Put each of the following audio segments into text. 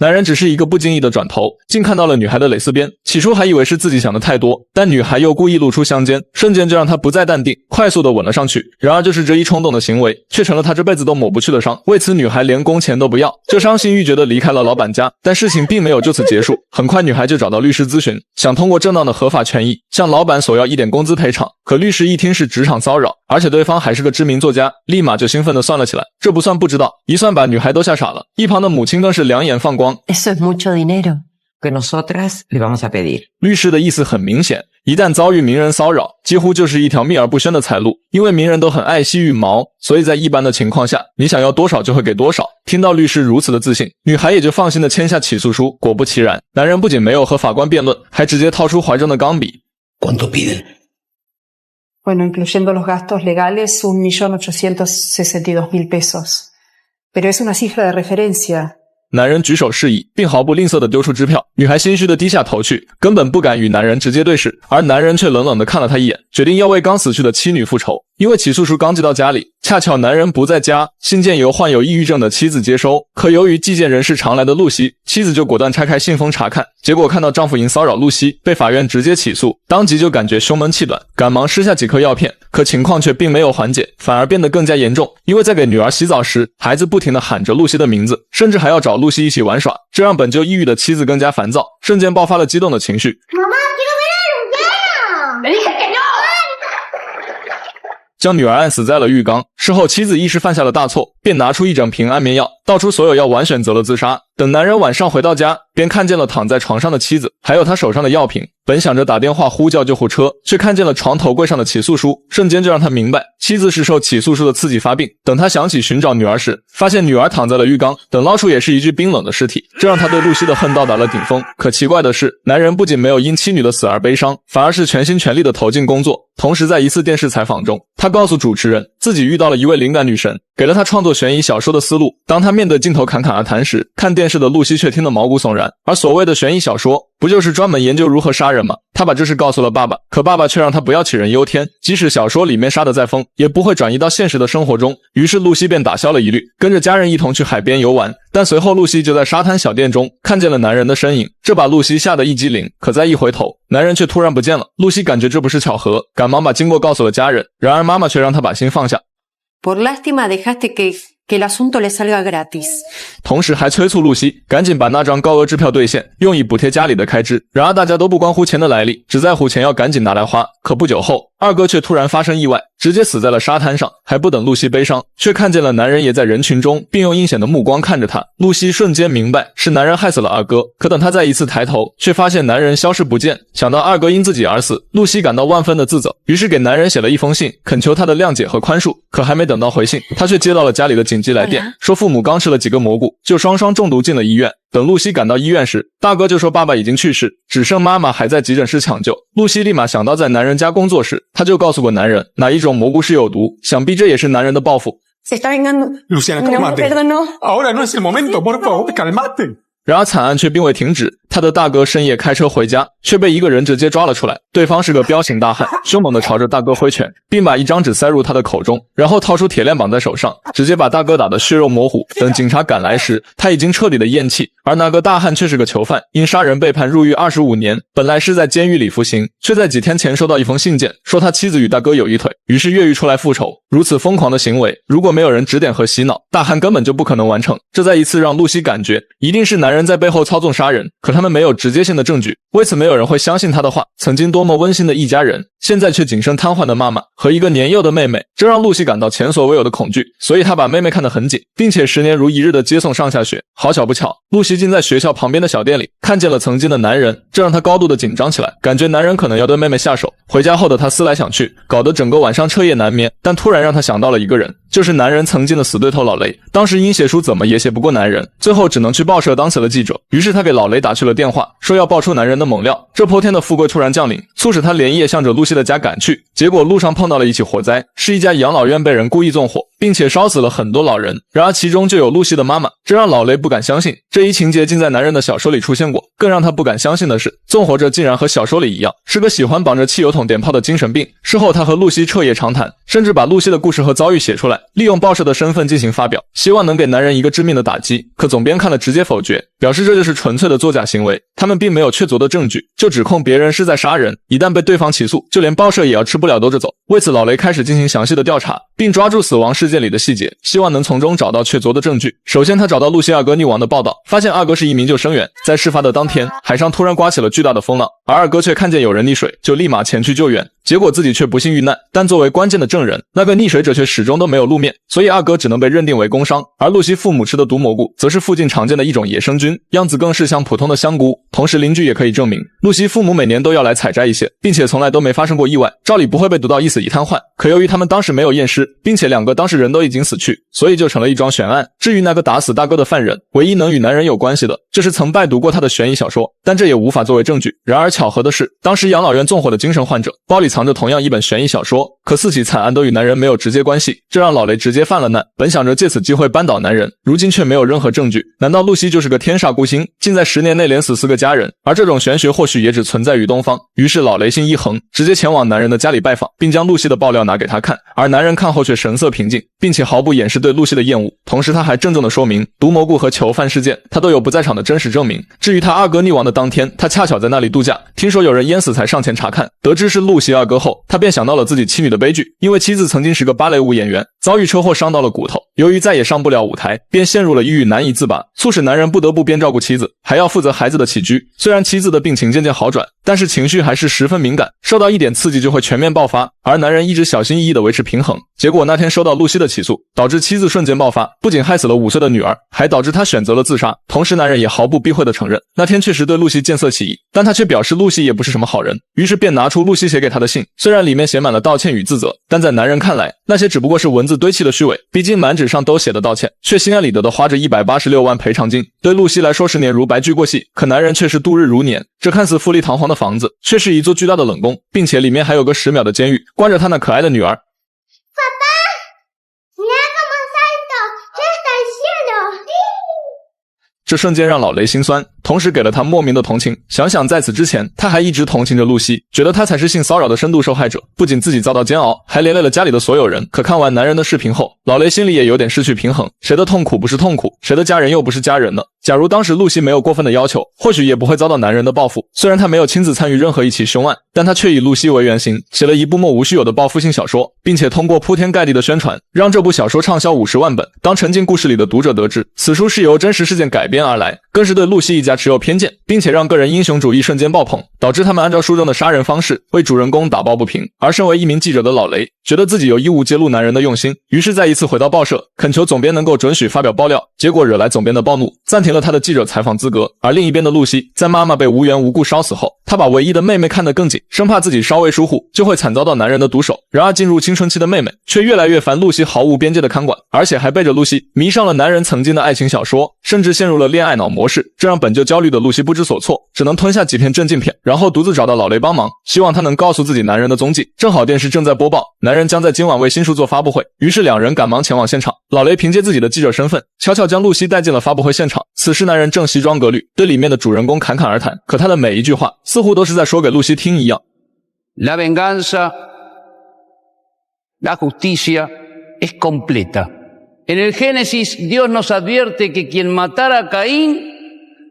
男人只是一个不经意的转头，竟看到了女孩的蕾丝边。起初还以为是自己想的太多，但女孩又故意露出香肩，瞬间就让他不再淡定，快速的吻了上去。然而就是这一冲动的行为，却成了他这辈子都抹不去的伤。为此女孩连工钱都不要，就伤心欲绝的离开了老板家。但事情并没有就此结束，很快女孩就找到律师咨询，想通过正当的合法权益向老板索要一点工资赔偿。可律师一听是职场骚扰，而且对方还是个知名作家，立马就兴奋的算了起来。这不算不知道，一算把女孩都吓傻了。一旁的母亲更是两眼放光。Eso es mucho dinero que nosotras le vamos a pedir。律师的意思很明显，一旦遭遇名人骚扰，几乎就是一条秘而不宣的财路。因为名人都很爱惜羽毛，所以在一般的情况下，你想要多少就会给多少。听到律师如此的自信，女孩也就放心的签下起诉书。果不其然，男人不仅没有和法官辩论，还直接掏出怀中的钢笔。¿Cuánto piden? Bueno, incluyendo los gastos legales, 1.862.000 pesos. Pero es una cifra de referencia. 男人举手示意，并毫不吝啬地丢出支票。女孩心虚地低下头去，根本不敢与男人直接对视，而男人却冷冷地看了她一眼，决定要为刚死去的妻女复仇。因为起诉书刚寄到家里，恰巧男人不在家，信件由患有抑郁症的妻子接收。可由于寄件人是常来的露西，妻子就果断拆开信封查看，结果看到丈夫因骚扰露西，被法院直接起诉，当即就感觉胸闷气短，赶忙施下几颗药片，可情况却并没有缓解，反而变得更加严重。因为在给女儿洗澡时，孩子不停地喊着露西的名字，甚至还要找露西一起玩耍，这让本就抑郁的妻子更加烦躁，瞬间爆发了激动的情绪。将女儿按死在了浴缸。事后妻子意识犯下了大错，便拿出一整瓶安眠药，倒出所有药丸，选择了自杀。等男人晚上回到家，便看见了躺在床上的妻子，还有他手上的药瓶。本想着打电话呼叫救护车，却看见了床头柜上的起诉书，瞬间就让他明白妻子是受起诉书的刺激发病。等他想起寻找女儿时，发现女儿躺在了浴缸，等捞出也是一具冰冷的尸体，这让他对露西的恨到达了顶峰。可奇怪的是，男人不仅没有因妻女的死而悲伤，反而是全心全力地投进工作。同时在一次电视采访中，他告诉主持人自己遇到了一位灵感女神，给了他创作悬疑小说的思路。当他面对镜头侃侃而谈时，看电视的露西却听得毛骨悚然。而所谓的悬疑小说，不就是专门研究如何杀人吗？他把这事告诉了爸爸，可爸爸却让他不要杞人忧天，即使小说里面杀得再疯，也不会转移到现实的生活中。于是露西便打消了疑虑，跟着家人一同去海边游玩。但随后露西就在沙滩小店中看见了男人的身影，这把露西吓得一激灵。可再一回头，男人却突然不见了。露西感觉这不是巧合，赶忙把经过告诉了家人，然而妈妈却让她把心放下。Por lástima dejaste que el asunto le salga gratis. 同时还催促露西赶紧把那张高额支票兑现，用以补贴家里的开支。然而大家都不关乎钱的来历，只在乎钱要赶紧拿来花。可不久后，二哥却突然发生意外，直接死在了沙滩上。还不等露西悲伤，却看见了男人也在人群中，并用阴险的目光看着她。露西瞬间明白是男人害死了二哥，可等她再一次抬头，却发现男人消失不见。想到二哥因自己而死，露西感到万分的自责，于是给男人写了一封信，恳求他的谅解和宽恕。可还没等到回信，他却接到了家里的紧急来电，说父母刚吃了几个蘑菇，就双双中毒进了医院。等露西赶到医院时，大哥就说爸爸已经去世，只剩妈妈还在急诊室抢救。露西立马想到在男人家工作时，他就告诉过男人哪一种蘑菇是有毒，想必这也是男人的报复。Se está vengando. Luciana, Mi amor, cálmate. perdón. Ahora no es el momento, por favor, calmate. 然而惨案却并未停止，他的大哥深夜开车回家，却被一个人直接抓了出来。对方是个彪形大汉，凶猛地朝着大哥挥拳，并把一张纸塞入他的口中，然后掏出铁链绑在手上，直接把大哥打得血肉模糊。等警察赶来时，他已经彻底的咽气，而那个大汉却是个囚犯，因杀人被判入狱25年，本来是在监狱里服刑，却在几天前收到一封信件，说他妻子与大哥有一腿，于是越狱出来复仇。如此疯狂的行为，如果没有人指点和洗脑，大汉根本就不可能完成。这再一次让露西感觉，一定是男人在背后操纵杀人，可他们没有直接性的证据，为此没有人会相信他的话。曾经多么温馨的一家人，现在却仅剩瘫痪的妈妈和一个年幼的妹妹，这让露西感到前所未有的恐惧，所以她把妹妹看得很紧，并且10年如一日的接送上下学。好巧不巧，露西竟在学校旁边的小店里看见了曾经的男人，这让她高度的紧张起来，感觉男人可能要对妹妹下手。回家后的她思来想去，搞得整个晚上彻夜难眠，但突然让她想到了一个人，就是男人曾经的死对头老雷。当时因写书怎么也写不过男人，最后只能去报社当起了记者。于是他给老雷打去了电话，说要爆出男人的猛料。这泼天的富贵突然降临，促使他连夜向着露西的家赶去。结果路上碰到了一起火灾，是一家养老院被人故意纵火，并且烧死了很多老人，然而其中就有露西的妈妈，这让老雷不敢相信。这一情节竟在男人的小说里出现过，更让他不敢相信的是，纵火者竟然和小说里一样，是个喜欢绑着汽油桶点炮的精神病。事后他和露西彻夜长谈，甚至把露西的故事和遭遇写出来，利用报社的身份进行发表，希望能给男人一个致命的打击。可总编看了直接否决，表示这就是纯粹的作假行为，他们并没有确凿的证据，就指控别人是在杀人，一旦被对方起诉，就连报社也要吃不了兜着走。为此，老雷开始进行详细的调查，并抓住死亡事件里的细节，希望能从中找到确凿的证据。首先，他找到露西二哥溺亡的报道，发现二哥是一名救生员，在事发的当天，海上突然刮起了巨大的风浪，而二哥却看见有人溺水，就立马前去救援，结果自己却不幸遇难。但作为关键的证人，那个溺水者却始终都没有露面，所以二哥只能被认定为工伤。而露西父母吃的毒蘑菇，则是附近常见的一种野生菌，样子更是像普通的香菇。同时，邻居也可以证明，露西父母每年都要来采摘一些，并且从来都没发生过意外，照理不会被毒到一死一瘫痪。可由于他们当时没有验尸，并且两个当事人都已经死去，所以就成了一桩悬案。至于那个打死大哥的犯人，唯一能与男人有关系的，就是曾拜读过他的悬疑小说，但这也无法作为证据。然而巧合的是，当时养老院纵火的精神患者包里藏着同样一本悬疑小说，可4起惨案都与男人没有直接关系，这让老雷直接犯了难。本想着借此机会扳倒男人，如今却没有任何证据。难道露西就是个天煞孤星，竟在10年内连死4个家人？而这种玄学或许也只存在于东方。于是老雷心一横，直接前往男人的家里拜访，并将露西的爆料拿给他看。而男人看后却神色平静，并且毫不掩饰对露西的厌恶。同时他还郑重地说明，毒蘑菇和囚犯事件他都有不在场的真实证明。至于他二哥溺亡的当天，他恰巧在那里度假，听说有人淹死才上前查看，得知是露西二哥后，他便想到了自己妻女的悲剧。因为妻子曾经是个芭蕾舞演员，遭遇车祸伤到了骨头，由于再也上不了舞台，便陷入了抑郁难以自拔，促使男人不得不边照顾妻子，还要负责孩子的起居。虽然妻子的病情渐渐好转，但是情绪还是十分敏感，受到一点刺激就会全面爆发，而男人一直小心翼翼地维持平衡。结果那天收到露西的起诉，导致妻子瞬间爆发，不仅害死了5岁的女儿，还导致他选择了自杀。同时男人也毫不避讳地承认，那天确实对露西见色起意，但他却表示露西也不是什么好人，于是便拿出露西写给他的信，虽然里面写满了道歉与自责，但在男人看来，那些只不过是文字堆砌的虚伪，毕竟满纸上都写的道歉，却心安理得地花着186万赔偿金。对露西来说10年如白驹过隙，可男人却是度日如年。这看似富丽堂皇的房子，却是一座巨大的冷宫，并且里面还有个10秒的监狱，关着他那可爱的女儿。这瞬间让老雷心酸，同时给了他莫名的同情。想想在此之前，他还一直同情着露西，觉得她才是性骚扰的深度受害者，不仅自己遭到煎熬，还连累了家里的所有人。可看完男人的视频后，老雷心里也有点失去平衡，谁的痛苦不是痛苦，谁的家人又不是家人呢？假如当时露西没有过分的要求，或许也不会遭到男人的报复。虽然他没有亲自参与任何一起凶案，但他却以露西为原型，写了一部莫无虚有的报复性小说，并且通过铺天盖地的宣传，让这部小说畅销50万本。当沉浸故事里的读者得知此书是由真实事件改编而来，更是对露西一家持有偏见，并且让个人英雄主义瞬间爆棚，导致他们按照书中的杀人方式为主人公打抱不平。而身为一名记者的老雷，觉得自己有义务揭露男人的用心，于是再一次回到报社，恳求总编能够准许发表爆料，结果惹来总编的暴怒，暂停了他的记者采访资格。而另一边的露西，在妈妈被无缘无故烧死后，她把唯一的妹妹看得更紧，生怕自己稍微疏忽就会惨遭到男人的毒手。然而进入青春期的妹妹却越来越烦露西毫无边界的看管，而且还背着露西迷上了男人曾经的爱情小说，甚至陷入了恋爱脑模式，这让本就焦虑的露西不知所措，只能吞下几片镇静片，然后独自找到老雷帮忙，希望他能告诉自己男人的踪迹。正好电视正在播报男人将在今晚为新书做发布会，于是两人赶忙前往现场。老雷凭借自己的记者身份，悄悄将露西带进了发布会现场。此时男人正西装革履，对里面的主人公侃侃而谈，可他的每一句话似乎都是在说给露西听一样。 La venganza, la justicia es completa. En el Génesis, Dios nos advierte que quien matara a Caín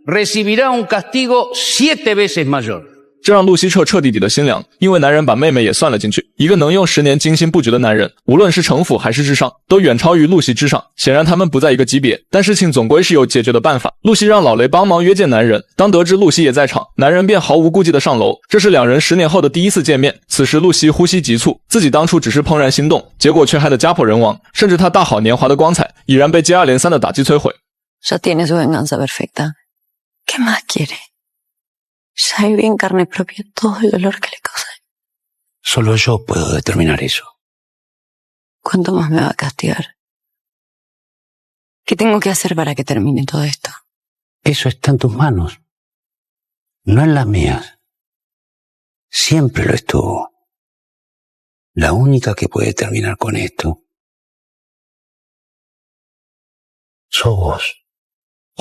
recibirá un castigo 7 veces mayor. 这让露西彻底的心凉，因为男人把妹妹也算了进去。一个能用10年精心布局的男人，无论是城府还是智商，都远超于露西之上。显然他们不在一个级别，但事情总归是有解决的办法。露西让老雷帮忙约见男人，当得知露西也在场，男人便毫无顾忌的上楼。这是两人10年后的第一次见面。此时露西呼吸急促，自己当初只是怦然心动，结果却害得家破人亡，甚至她大好年华的光彩已然被接二连三的打击摧毁。Ya tiene su venganza perfecta. ¿Qué más quiere? Ya viví en carne propia todo el dolor que le causé. Solo yo puedo determinar eso. ¿Cuánto más me va a castigar? ¿Qué tengo que hacer para que termine todo esto? Eso está en tus manos, no en las mías. Siempre lo estuvo. La única que puede terminar con esto sos vos。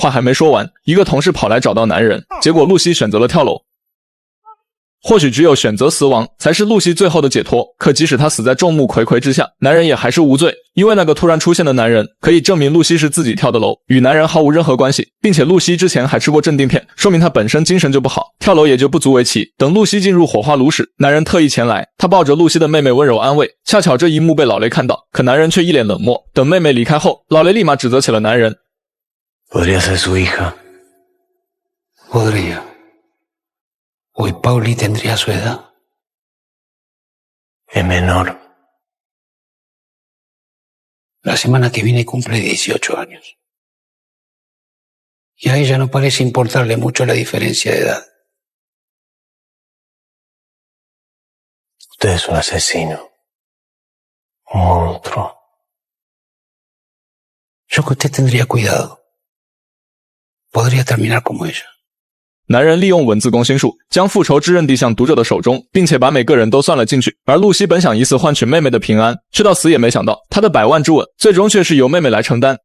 话还没说完，一个同事跑来找到男人，结果露西选择了跳楼。或许只有选择死亡才是露西最后的解脱。可即使她死在众目睽睽之下，男人也还是无罪，因为那个突然出现的男人可以证明露西是自己跳的楼，与男人毫无任何关系，并且露西之前还吃过镇定片，说明她本身精神就不好，跳楼也就不足为奇。等露西进入火化炉时，男人特意前来，他抱着露西的妹妹温柔安慰，恰巧这一幕被老雷看到，可男人却一脸冷漠。等妹妹离开后，老雷立马指责起了男人。Podría ser su hija. Podría. Hoy Pauli tendría su edad. Es menor. La semana que viene cumple 18 años. Y a ella no parece importarle mucho la diferencia de edad. Usted es un asesino. Un monstruo. Yo que usted tendría cuidado. Podría terminar como ella. 男人利用文字攻心术，将复仇之刃递向读者的手中，并且把每个人都算了进去。而露西本想以此换取妹妹的平安，却到死也没想到，她的100万之吻最终却是由妹妹来承担。